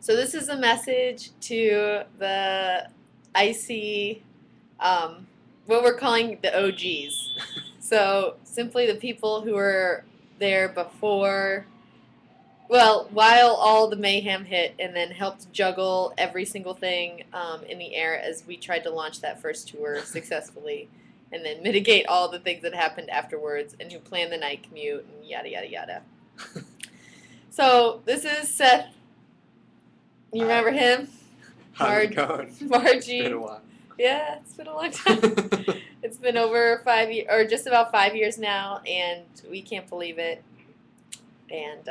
So this is a message to the icy, what we're calling the OGs. So simply the people who were there before, well, while all the mayhem hit, and then helped juggle every single thing in the air as we tried to launch that first tour successfully, and then mitigate all the things that happened afterwards, and who planned the night commute, and yada, yada, yada. So this is Seth. You remember him? How's it going? Margie. It's been a while. Yeah, it's been a long time. It's been over 5 years, or just about 5 years now, and we can't believe it. And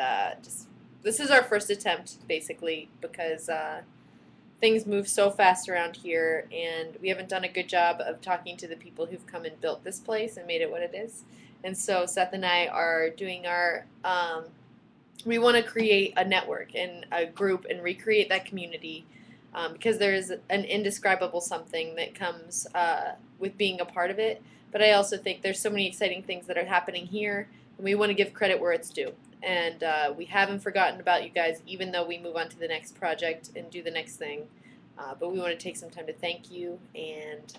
just this is our first attempt, basically, because things move so fast around here, and we haven't done a good job of talking to the people who've come and built this place and made it what it is. And so Seth and I are doing our we want to create a network and a group and recreate that community, because there is an indescribable something that comes with being a part of it. But I also think there's so many exciting things that are happening here, and we want to give credit where it's due. And we haven't forgotten about you guys, even though we move on to the next project and do the next thing. But we want to take some time to thank you and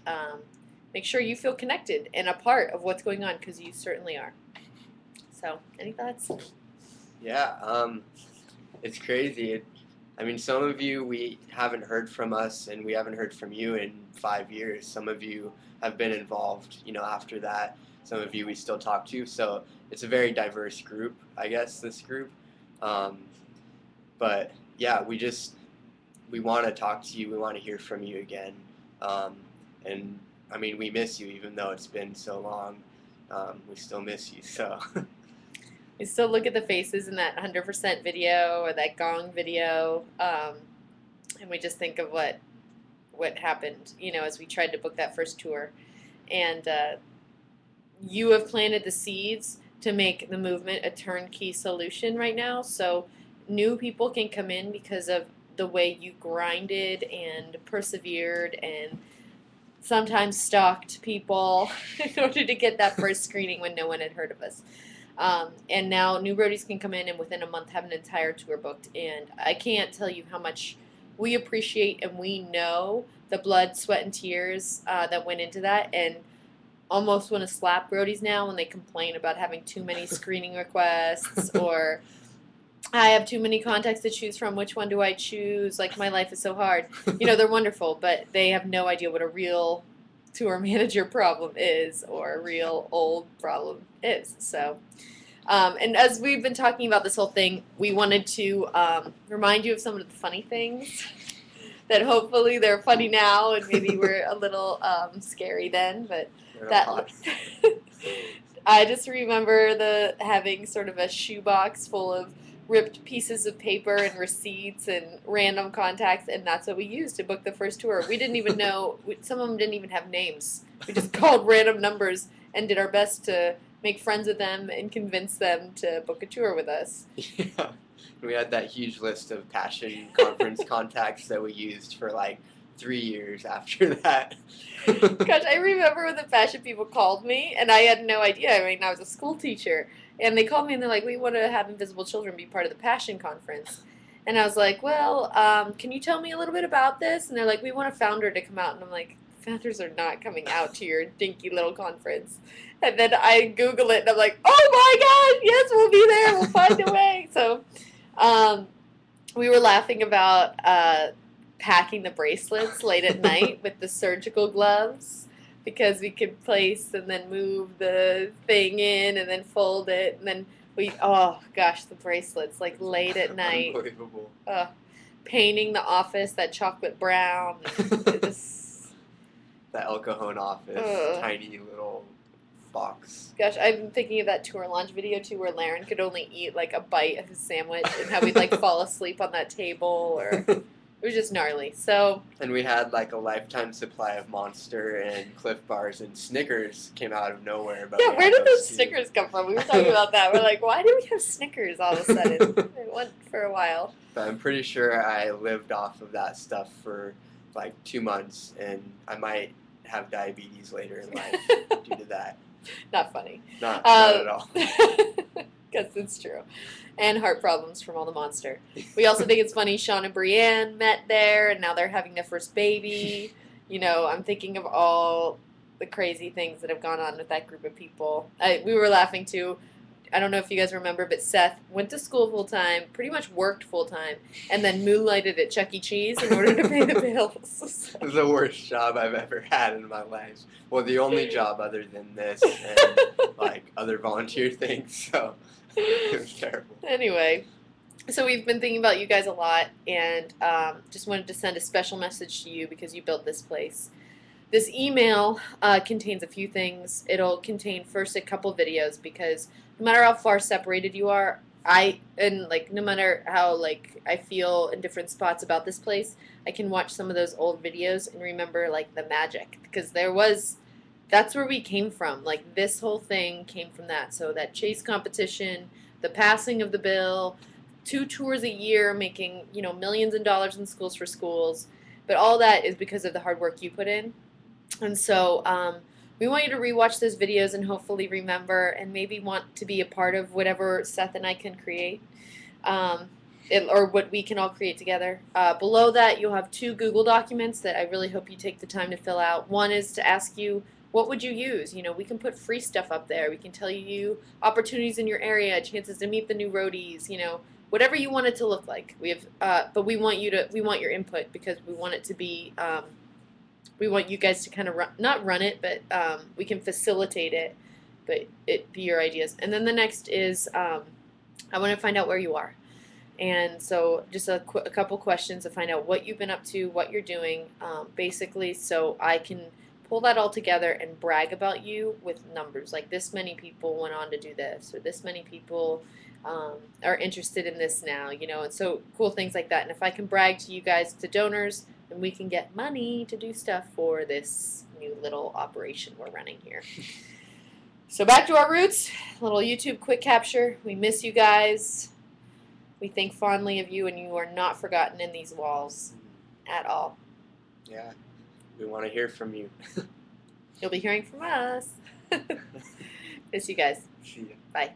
make sure you feel connected and a part of what's going on, because you certainly are. So, any thoughts? Yeah, it's crazy. I mean, some of you we haven't heard from us, and we haven't heard from you in 5 years. Some of you have been involved, after that. Some of you we still talk to. So it's a very diverse group, I guess, this group. But yeah, we want to talk to you. We want to hear from you again. And I mean, we miss you, even though it's been so long. We still miss you. So. We still look at the faces in that 100% video or that gong video, and we just think of what happened, as we tried to book that first tour. And you have planted the seeds to make the movement a turnkey solution right now. So new people can come in because of the way you grinded and persevered and sometimes stalked people in order to get that first screening when no one had heard of us. And now new roadies can come in and within a month have an entire tour booked. And I can't tell you how much we appreciate and we know the blood, sweat, and tears that went into that. And almost want to slap roadies now when they complain about having too many screening requests or I have too many contacts to choose from. Which one do I choose? Like, my life is so hard. They're wonderful, but they have no idea what a real tour manager problem is or a real old problem is. So, and as we've been talking about this whole thing, we wanted to remind you of some of the funny things that hopefully they're funny now, and maybe we're a little scary then, but that I just remember having sort of a shoebox full of ripped pieces of paper and receipts and random contacts, and that's what we used to book the first tour. We didn't even know, some of them didn't even have names. We just called random numbers and did our best to make friends with them and convince them to book a tour with us. Yeah, we had that huge list of Passion Conference contacts that we used for like 3 years after that. Gosh, I remember when the Passion people called me, and I had no idea. I mean, I was a school teacher. And they called me and they're like, we want to have Invisible Children be part of the Passion Conference. And I was like, well, can you tell me a little bit about this? And they're like, we want a founder to come out. And I'm like, founders are not coming out to your dinky little conference. And then I Google it and I'm like, oh my God, yes, we'll be there. We'll find a way. So we were laughing about packing the bracelets late at night with the surgical gloves, because we could place and then move the thing in and then fold it. And then oh gosh, the bracelets, like late at night. Unbelievable. Painting the office that chocolate brown. The El Cajon office, tiny little box. Gosh, I've been thinking of that tour launch video too, where Laren could only eat like a bite of his sandwich and how we'd like fall asleep on that table, or it was just gnarly. So, and we had like a lifetime supply of Monster and Cliff Bars, and Snickers came out of nowhere. But yeah, where did those Snickers come from? We were talking about that. We're like, why do we have Snickers all of a sudden? It went for a while. But I'm pretty sure I lived off of that stuff for like 2 months, and I might have diabetes later in life due to that. Not funny. Not at all. Because it's true. And heart problems from all the monster. We also think it's funny Sean and Brienne met there, and now they're having their first baby. You know, I'm thinking of all the crazy things that have gone on with that group of people. We were laughing too. I don't know if you guys remember, but Seth went to school full time, pretty much worked full time, and then moonlighted at Chuck E. Cheese in order to pay the bills. It was the worst job I've ever had in my life. Well, the only job other than this and like other volunteer things. So it was terrible. Anyway, so we've been thinking about you guys a lot, and just wanted to send a special message to you because you built this place. This email contains a few things. It'll contain first a couple videos because no matter how far separated you are, no matter how like I feel in different spots about this place, I can watch some of those old videos and remember like the magic because that's where we came from. Like this whole thing came from that. So that chase competition, the passing of the bill, 2 tours a year, making millions of dollars in schools for schools, but all that is because of the hard work you put in. And so we want you to rewatch those videos and hopefully remember and maybe want to be a part of whatever Seth and I can create. Or what we can all create together. Below that, you'll have 2 Google documents that I really hope you take the time to fill out. One is to ask you, what would you use? We can put free stuff up there. We can tell you opportunities in your area, chances to meet the new roadies, whatever you want it to look like. We have, but we want your input because we want it to be, we want you guys to kind of not run it, but we can facilitate it, but it be your ideas. And then the next is, I want to find out where you are. And so just a couple questions to find out what you've been up to, what you're doing, basically, so I can pull that all together and brag about you with numbers. Like this many people went on to do this, or this many people are interested in this now, and so cool things like that. And if I can brag to you guys, to donors, then we can get money to do stuff for this new little operation we're running here. So back to our roots, a little YouTube quick capture. We miss you guys. We think fondly of you, and you are not forgotten in these walls at all. Yeah, we want to hear from you. You'll be hearing from us. Miss you guys. See ya. Bye.